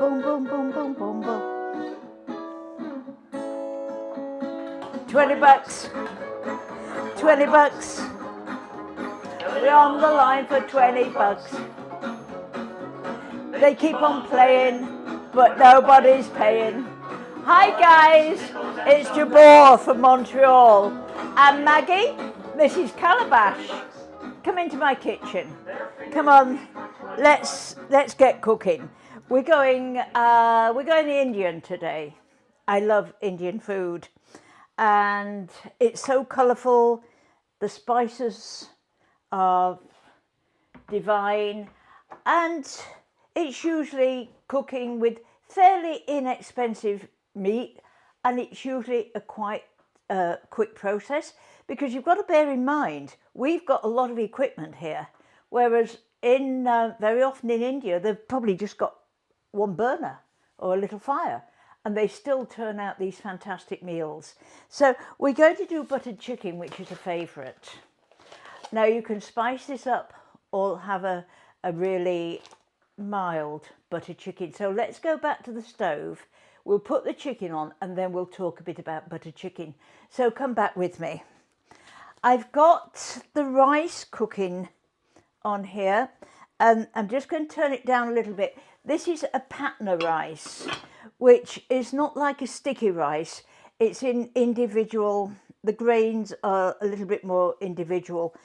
Boom, boom, boom, boom, boom, boom. 20 bucks. 20 bucks. We're on the line for 20 bucks. They keep on playing, but nobody's paying. Hi guys, it's Jabor from Montreal. And Maggie, Mrs.Calabash. Come into my kitchen. Come on, let's get cooking. We're going Indian today. I love Indian food, and it's so colourful. The spices are divine, and it's usually cooking with fairly inexpensive meat, and it's usually a quite quick process, because you've got to bear in mind we've got a lot of equipment here, whereas in very often in India they've probably just got one burner or a little fire, and they still turn out these fantastic meals. So we're going to do buttered chicken, which is a favourite. Now you can spice this up or have a really mild buttered chicken. So let's go back to the stove. We'll put the chicken on and then we'll talk a bit about buttered chicken. So come back with me. I've got the rice cooking on here, and I'm just going to turn it down a little bit. This is a patna rice, which is not like a sticky rice. It's in individual, the grains are a little bit more individual.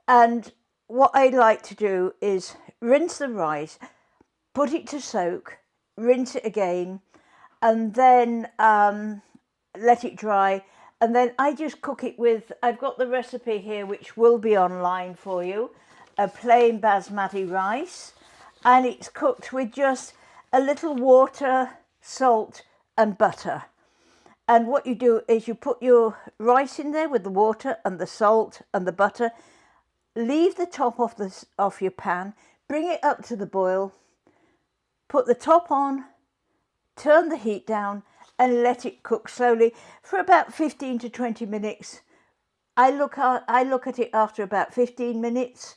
And what I like to do is rinse the rice, put it to soak, rinse it again, and then let it dry. And then I just cook it with, I've got the recipe here, which will be online for you, a plain basmati rice. And it's cooked with just a little water, salt and butter. And what you do is you put your rice in there with the water and the salt and the butter. Leave the top off your pan, bring it up to the boil, put the top on, turn the heat down and let it cook slowly for about 15 to 20 minutes. I look at it after about 15 minutes.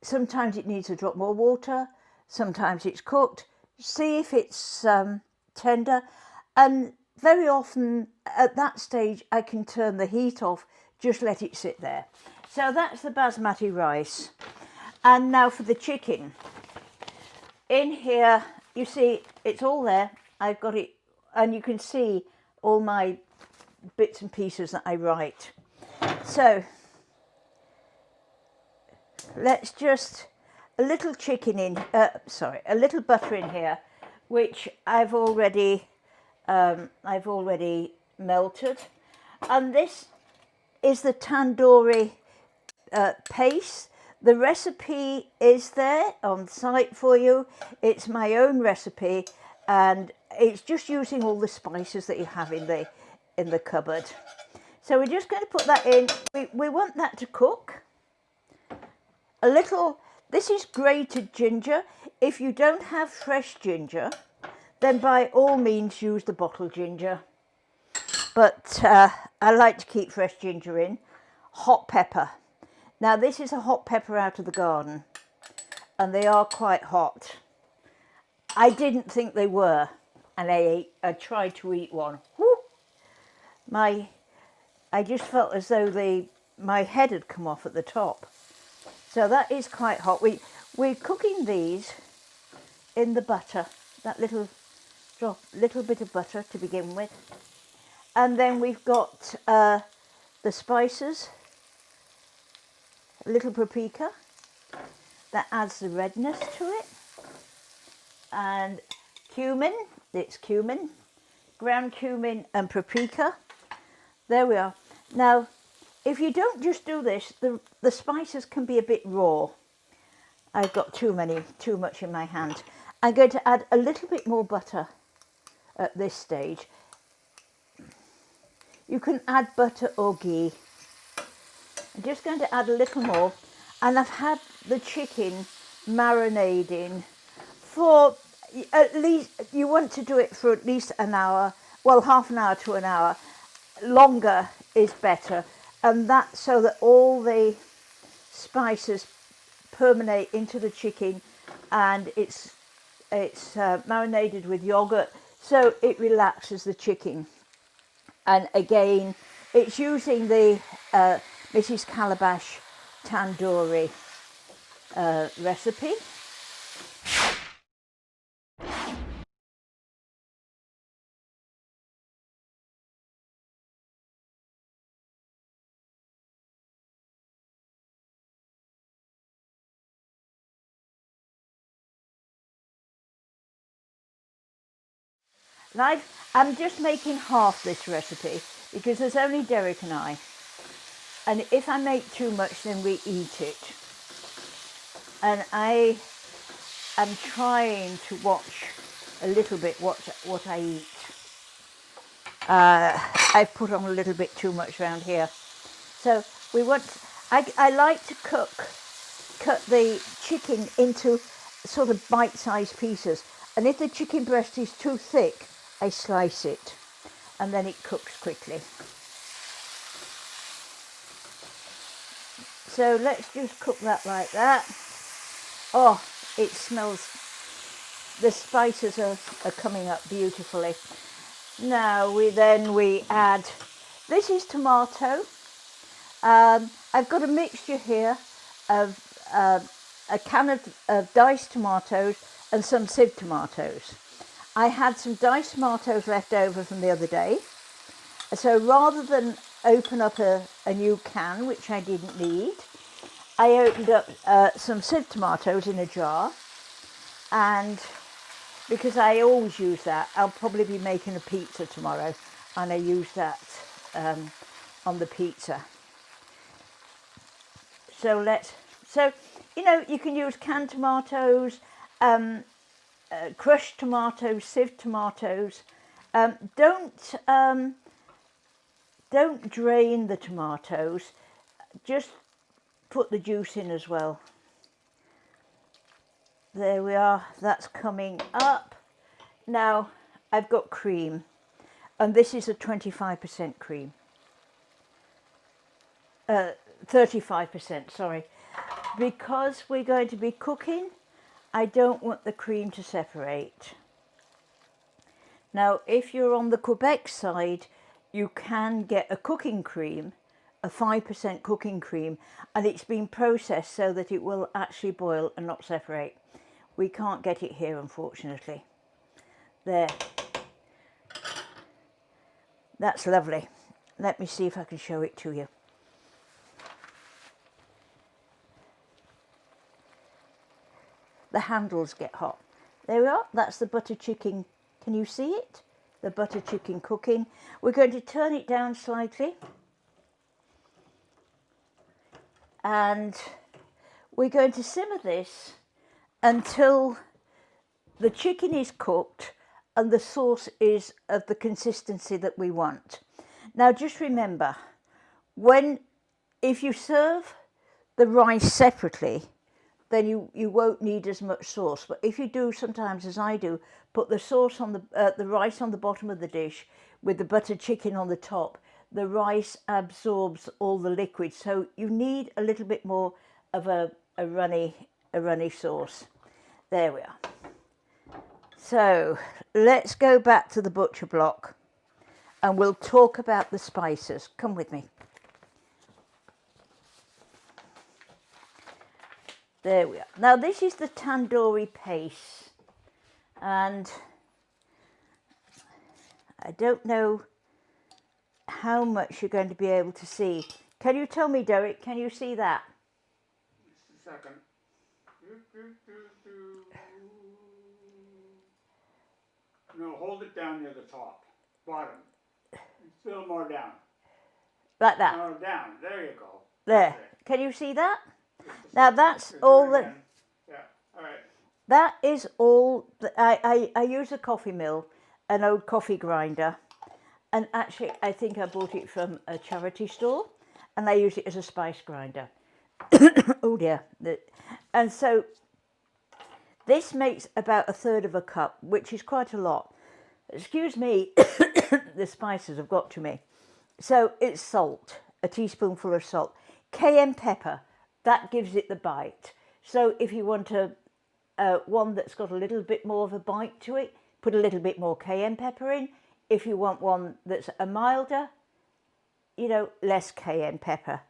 Sometimes it needs a drop more water, sometimes it's cooked. See if it's tender, and very often at that stage I can turn the heat off, just let it sit there. So that's the basmati rice. And now for the chicken. In here, you see, it's all there. I've got it, and you can see all my bits and pieces that I write. So let's just, a little chicken in, a little butter in here, which I've already melted. And this is the tandoori paste. The recipe is there on site for you. It's my own recipe, and it's just using all the spices that you have in the cupboard. So we're just going to put that in. We want that to cook. A little, this is grated ginger. If you don't have fresh ginger, then by all means use the bottled ginger. But I like to keep fresh ginger in. Hot pepper. Now this is a hot pepper out of the garden, and they are quite hot. I didn't think they were, and I tried to eat one. Whew. I just felt as though my head had come off at the top. So that is quite hot. We're cooking these in the butter, that little bit of butter to begin with. And then we've got the spices, a little paprika, that adds the redness to it. And cumin, it's cumin, ground cumin and paprika. There we are. Now, if you don't just do this, the spices can be a bit raw. I've got too much in my hand. I'm going to add a little bit more butter at this stage. You can add butter or ghee. I'm just going to add a little more, and I've had the chicken marinading for at least, you want to do it for at least an hour, well, half an hour to an hour. Longer is better, and that so that all the spices permeate into the chicken and it's it's marinated with yogurt, so it relaxes the chicken. And again, it's using the Mrs. Calabash tandoori recipe. I'm just making half this recipe because there's only Derek and I. And if I make too much, then we eat it. And I am trying to watch a little bit what I eat. I've put on a little bit too much around here. So I like to cut the chicken into sort of bite-sized pieces. And if the chicken breast is too thick, I slice it, and then it cooks quickly. So let's just cook that like that. Oh, it smells, the spices are coming up beautifully. Now we add, this is tomato. I've got a mixture here of a can of diced tomatoes and some sieved tomatoes. I had some diced tomatoes left over from the other day. So rather than open up a new can, which I didn't need, I opened up some sieved tomatoes in a jar. And because I always use that, I'll probably be making a pizza tomorrow, and I use that on the pizza. So you know, you can use canned tomatoes, crushed tomatoes, sieved tomatoes. Don't drain the tomatoes, just put the juice in as well. There we are, that's coming up. Now I've got cream, and this is a 25% cream. 35%, sorry. Because we're going to be cooking, I don't want the cream to separate. Now, if you're on the Quebec side, you can get a cooking cream, a 5% cooking cream, and it's been processed so that it will actually boil and not separate. We can't get it here, unfortunately. There. That's lovely. Let me see if I can show it to you. The handles get hot. There we are, that's the butter chicken. Can you see it? The butter chicken cooking. We're going to turn it down slightly. And we're going to simmer this until the chicken is cooked and the sauce is of the consistency that we want. Now just remember, if you serve the rice separately, then you won't need as much sauce. But if you do, sometimes as I do, put the sauce on the rice on the bottom of the dish with the butter chicken on the top, the rice absorbs all the liquid. So you need a little bit more of a runny sauce. There we are. So let's go back to the butcher block and we'll talk about the spices. Come with me. There we are. Now this is the tandoori paste, and I don't know how much you're going to be able to see. Can you tell me, Derek, can you see that? Just a second. No, hold it down near the top, bottom. It's a little more down. Like that? No, down. There you go. There. Can you see that? Now that's all that. Yeah. All right. That is all. I use a coffee mill, an old coffee grinder, and actually I think I bought it from a charity store, and I use it as a spice grinder. Oh dear. And so this makes about 1/3 of a cup, which is quite a lot. Excuse me, the spices have got to me. So it's salt, a teaspoonful of salt, cayenne pepper. That gives it the bite. So if you want one that's got a little bit more of a bite to it, put a little bit more cayenne pepper in. If you want one that's a milder, you know, less cayenne pepper.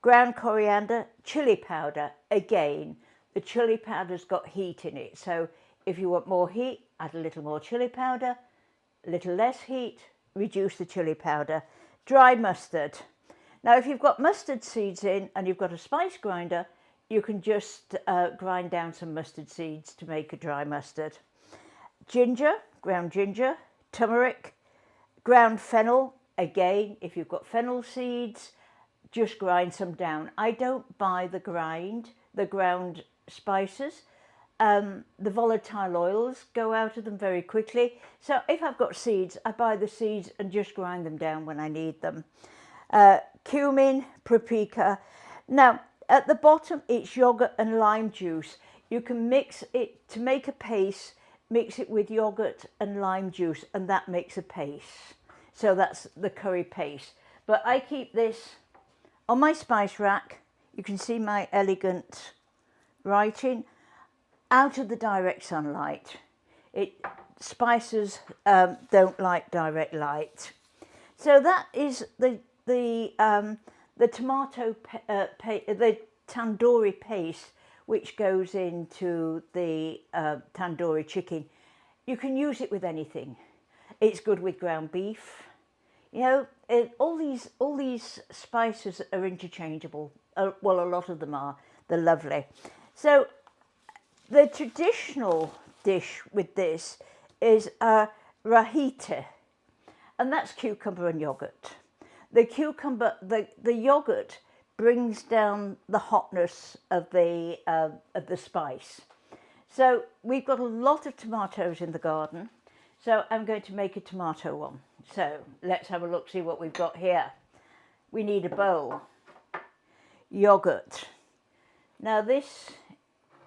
Ground coriander, chili powder. Again, the chili powder's got heat in it, so if you want more heat, add a little more chili powder. A little less heat, reduce the chili powder. Dry mustard. Now, if you've got mustard seeds in and you've got a spice grinder, you can just grind down some mustard seeds to make a dry mustard. Ginger, ground ginger. Turmeric, ground fennel. Again, if you've got fennel seeds, just grind some down. I don't buy the ground spices. The volatile oils go out of them very quickly. So if I've got seeds, I buy the seeds and just grind them down when I need them. Cumin, paprika. Now, at the bottom, it's yogurt and lime juice. You can mix it to make a paste, mix it with yogurt and lime juice, and that makes a paste. So that's the curry paste. But I keep this on my spice rack. You can see my elegant writing out of the direct sunlight. Spices don't like direct light. So that is the tomato, the tandoori paste, which goes into the tandoori chicken. You can use it with anything. It's good with ground beef. You know, all these spices are interchangeable. Well, a lot of them are. They're lovely. So the traditional dish with this is Raiata, and that's cucumber and yogurt. The yogurt brings down the hotness of the spice. So we've got a lot of tomatoes in the garden. So I'm going to make a tomato one. So let's have a look, see what we've got here. We need a bowl. Yogurt. Now this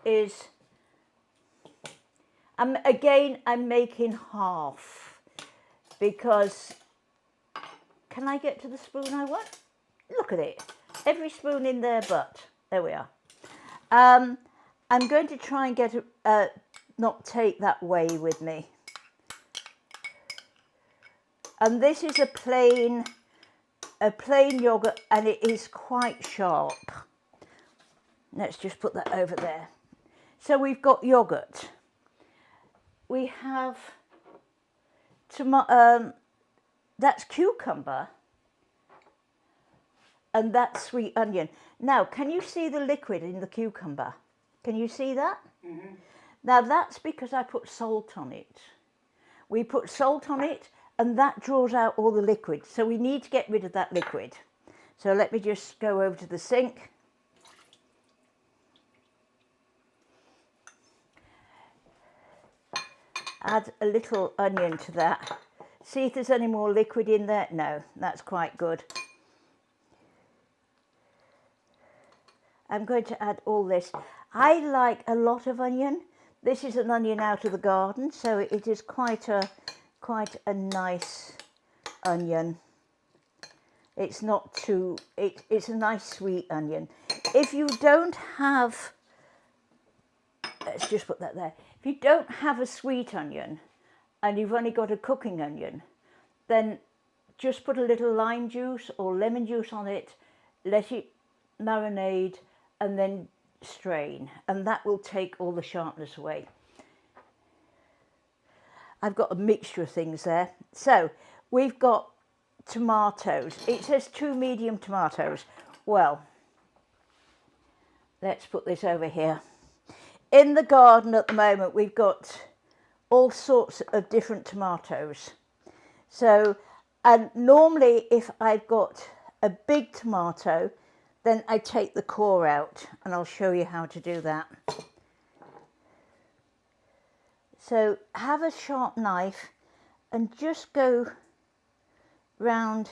is, I'm making half because, can I get to the spoon I want? Look at it. Every spoon in there but. There we are. I'm going to try and get not take that whey with me. And this is a plain yogurt, and it is quite sharp. Let's just put that over there. So we've got yogurt. We have that's cucumber, and that's sweet onion. Now, can you see the liquid in the cucumber? Can you see that? Mm-hmm. Now, that's because I put salt on it. We put salt on it, and that draws out all the liquid. So we need to get rid of that liquid. So let me just go over to the sink. Add a little onion to that. See if there's any more liquid in there. No, that's quite good. I'm going to add all this. I like a lot of onion. This is an onion out of the garden, so it is quite a nice onion. It's not too, it's a nice sweet onion. If you don't have, let's just put that there. If you don't have a sweet onion and you've only got a cooking onion, then just put a little lime juice or lemon juice on it, let it marinade, and then strain, and that will take all the sharpness away. I've got a mixture of things there. So we've got tomatoes. It says 2 medium tomatoes. Well, let's put this over here. In the garden at the moment, we've got all sorts of different tomatoes. So, and normally if I've got a big tomato, then I take the core out, and I'll show you how to do that. So have a sharp knife and just go round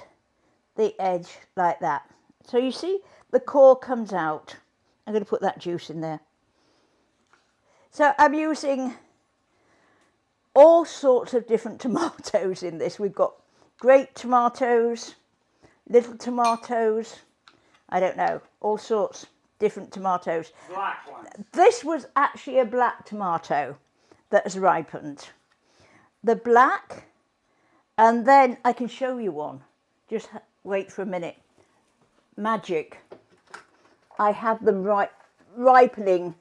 the edge like that. So you see the core comes out. I'm going to put that juice in there. So I'm using all sorts of different tomatoes in this. We've got great tomatoes, little tomatoes, I don't know, all sorts. different tomatoes. Black ones. This was actually a black tomato that has ripened. The black, and then I can show you one. Just wait for a minute. Magic. I have them ripening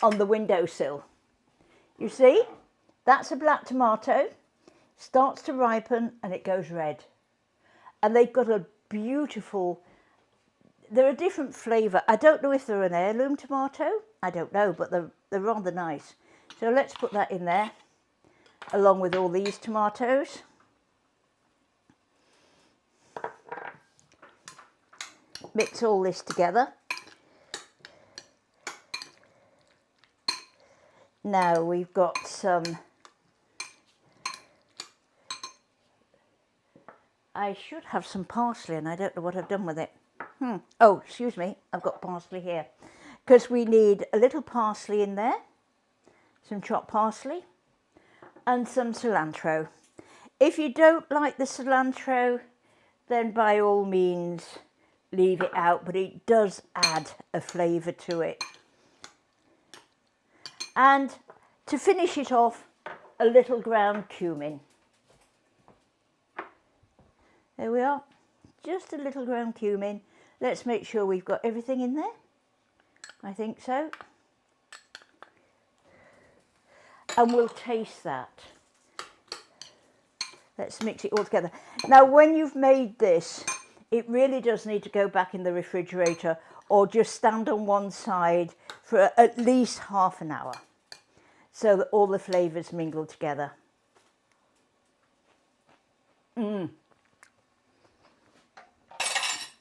on the windowsill. You see, that's a black tomato, starts to ripen and it goes red. And they've got a beautiful, they're a different flavour. I don't know if they're an heirloom tomato, I don't know, but they're rather nice. So let's put that in there, along with all these tomatoes. Mix all this together. Now we've got some, I should have some parsley and I don't know what I've done with it. Oh, excuse me, I've got parsley here. Because we need a little parsley in there, some chopped parsley and some cilantro. If you don't like the cilantro, then by all means leave it out, but it does add a flavour to it. And to finish it off, a little ground cumin. There we are, just a little ground cumin. Let's make sure we've got everything in there. I think so. And we'll taste that. Let's mix it all together. Now, when you've made this, it really does need to go back in the refrigerator or just stand on one side for at least half an hour so that all the flavours mingle together.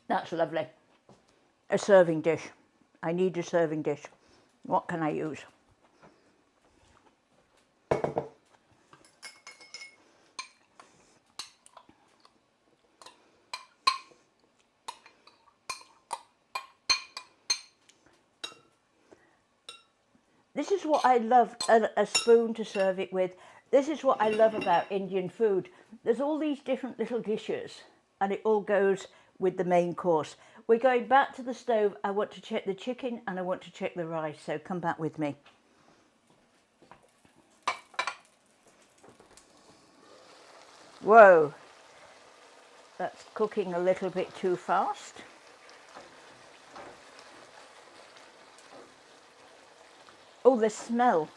That's lovely. A serving dish. I need a serving dish. What can I use? This is what I love, a spoon to serve it with. This is what I love about Indian food. There's all these different little dishes and it all goes with the main course. We're going back to the stove. I want to check the chicken and I want to check the rice, so come back with me. Whoa, that's cooking a little bit too fast. Oh, the smell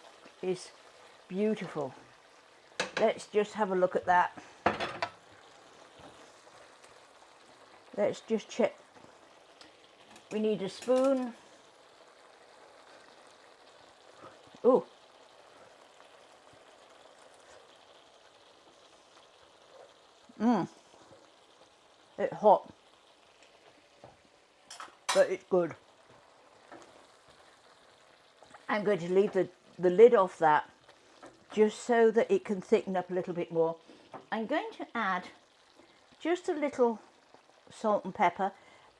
is beautiful. Let's just have a look at that. Let's just check. We need a spoon. Oh. It's hot, but it's good. I'm going to leave the lid off that just so that it can thicken up a little bit more. I'm going to add just a little salt and pepper.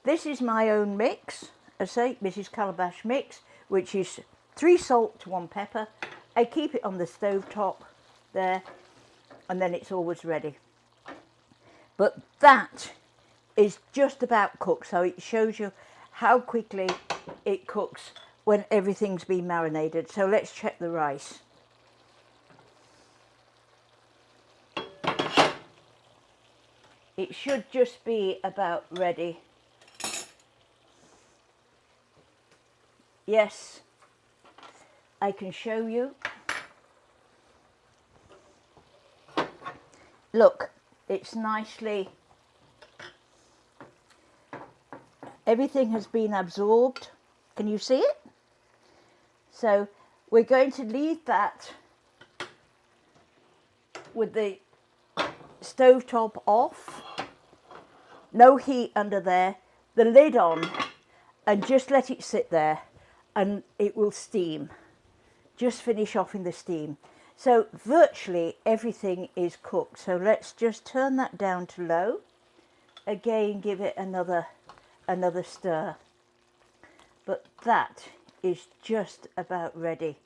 This is my own mix, I say Mrs.Calabash mix, which is 3 salt to 1 pepper. I keep it on the stove top there and then it's always ready. But that is just about cooked, so it shows you how quickly it cooks when everything's been marinated. So let's check the rice. It should just be about ready. Yes, I can show you. Look, it's nicely, everything has been absorbed. Can you see it? So we're going to leave that with the stovetop off, no heat under there, the lid on, and just let it sit there and it will steam. Just finish off in the steam. So virtually everything is cooked. So let's just turn that down to low. Again, give it another stir. But that is just about ready.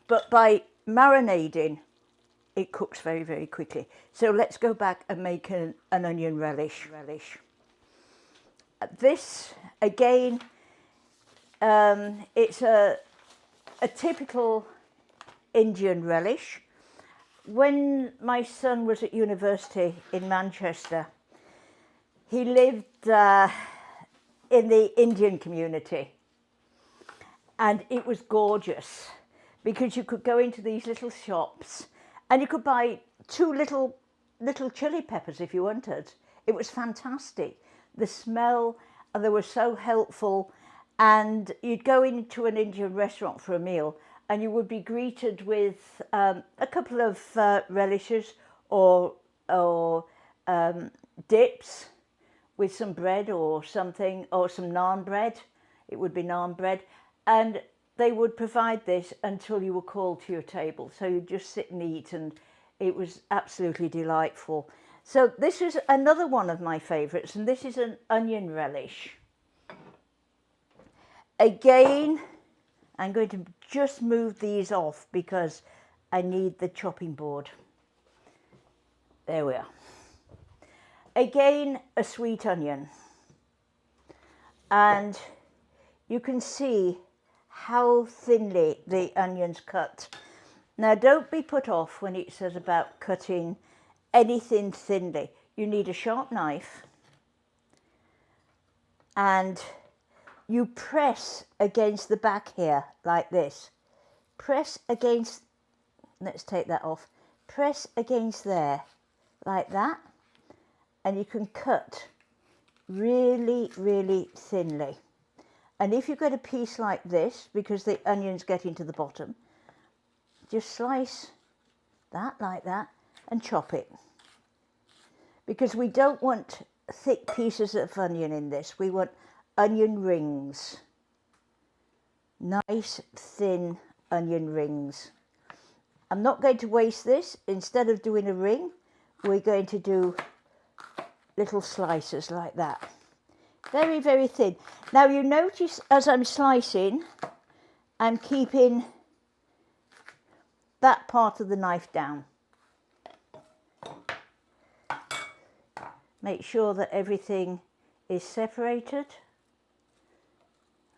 But by marinating, it cooks very, very quickly. So let's go back and make an onion relish. this, again, it's a typical Indian relish. When my son was at university in Manchester, he lived in the Indian community, and it was gorgeous because you could go into these little shops and you could buy 2 little chili peppers if you wanted. It was fantastic. The smell, and they were so helpful. And you'd go into an Indian restaurant for a meal and you would be greeted with a couple of relishes or dips with some bread or something, or some naan bread. It would be naan bread. And they would provide this until you were called to your table. So you'd just sit and eat, and it was absolutely delightful. So this is another one of my favourites, and this is an onion relish. Again, I'm going to just move these off because I need the chopping board. There we are. Again, a sweet onion. And you can see how thinly the onion's cut. Now, don't be put off when it says about cutting anything thinly. You need a sharp knife, and you press against the back here like this. Press against, let's take that off. Press against there like that, and you can cut really, really thinly. And if you've got a piece like this, because the onions get into the bottom, just slice that like that and chop it. Because we don't want thick pieces of onion in this. We want onion rings. Nice, thin onion rings. I'm not going to waste this. Instead of doing a ring, we're going to do little slices like that. Very, very thin. Now you notice as I'm slicing, I'm keeping that part of the knife down. Make sure that everything is separated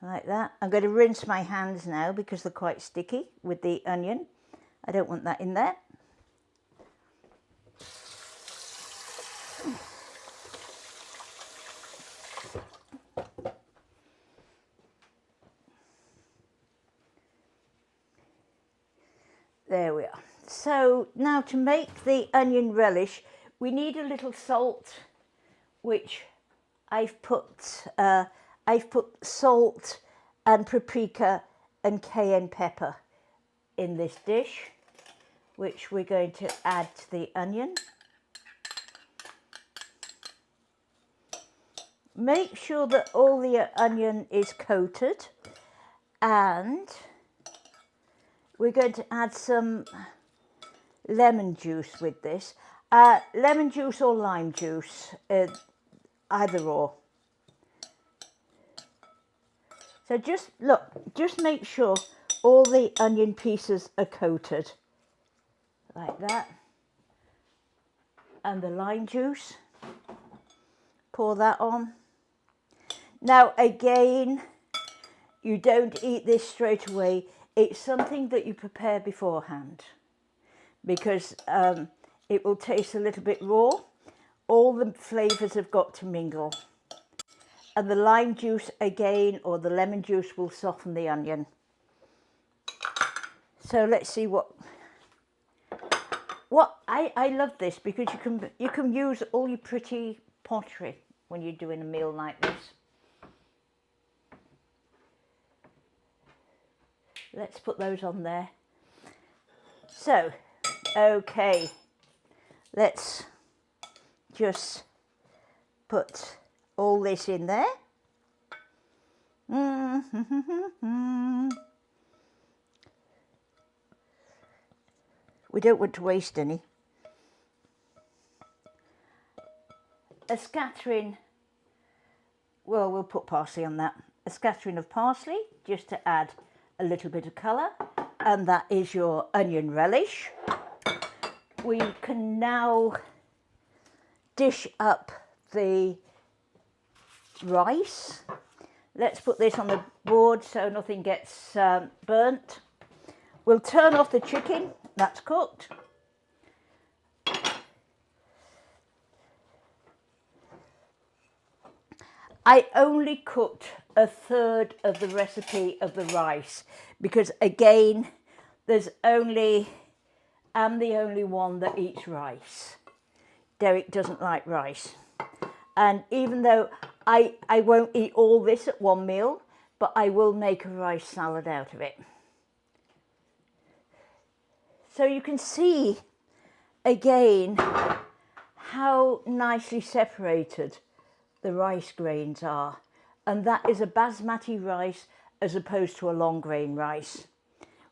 like that. I'm going to rinse my hands now because they're quite sticky with the onion. I don't want that in there. There we are. So now to make the onion relish, we need a little salt, which I've put salt and paprika and cayenne pepper in this dish, which we're going to add to the onion. Make sure that all the onion is coated, and we're going to add some lemon juice with this. Lemon juice or lime juice, either or. So just look, just make sure all the onion pieces are coated like that. And the lime juice, pour that on. Now again, you don't eat this straight away. It's something that you prepare beforehand, because it will taste a little bit raw. All the flavours have got to mingle. And the lime juice again, or the lemon juice, will soften the onion. So let's see what I love this, because you can use all your pretty pottery when you're doing a meal like this. Let's put those on there. So, okay, let's just put all this in there. We don't want to waste any. A scattering, well, we'll put parsley on that. A scattering of parsley, just to add a little bit of colour, and that is your onion relish. We can now dish up the rice. Let's put this on the board so nothing gets burnt. We'll turn off the chicken, that's cooked. I only cooked a third of the recipe of the rice because again, I'm the only one that eats rice. Derek doesn't like rice. And even though I won't eat all this at one meal, but I will make a rice salad out of it. So you can see again how nicely separated the rice grains are. And that is a basmati rice as opposed to a long grain rice.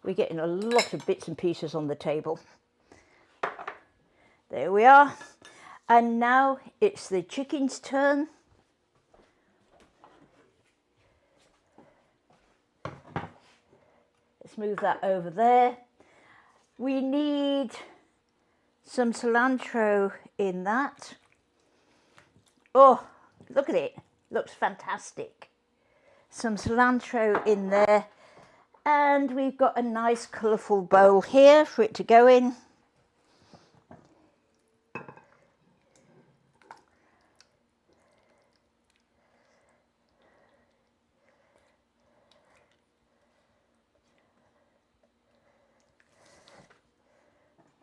We're getting a lot of bits and pieces on the table. There we are. And now it's the chicken's turn. Let's move that over there. We need some cilantro in that. Oh, look at it. Looks fantastic. Some cilantro in there. And we've got a nice colourful bowl here for it to go in.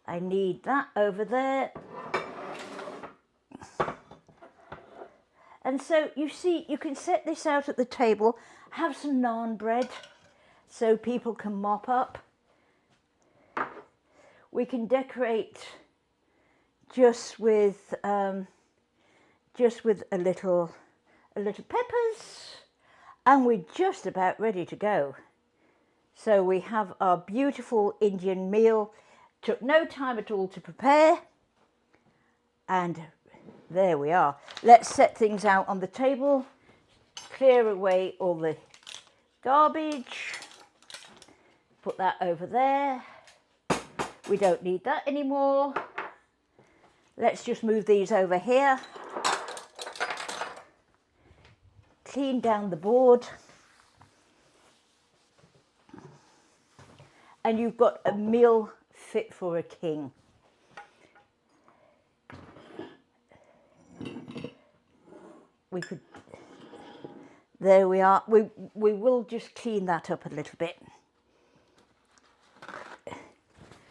I need that over there. And so you see, you can set this out at the table, have some naan bread so people can mop up. We can decorate just with a little peppers, and we're just about ready to go. So we have our beautiful Indian meal. Took no time at all to prepare, and there we are. Let's set things out on the table, clear away all the garbage, put that over there. We don't need that anymore. Let's just move these over here, clean down the board, and you've got a meal fit for a king. We could, there we are. We will just clean that up a little bit.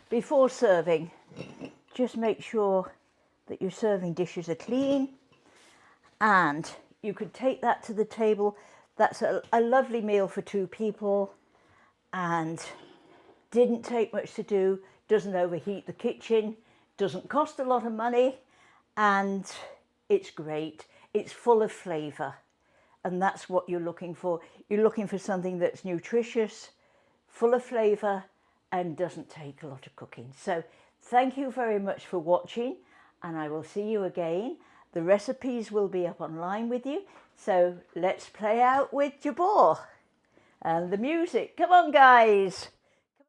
Before serving, just make sure that your serving dishes are clean, and you could take that to the table. That's a lovely meal for 2 people, and didn't take much to do. Doesn't overheat the kitchen, doesn't cost a lot of money, and it's great. It's full of flavour, and that's what you're looking for. You're looking for something that's nutritious, full of flavour, and doesn't take a lot of cooking. So thank you very much for watching, and I will see you again. The recipes will be up online with you, so let's play out with Jabor and the music. Come on, guys.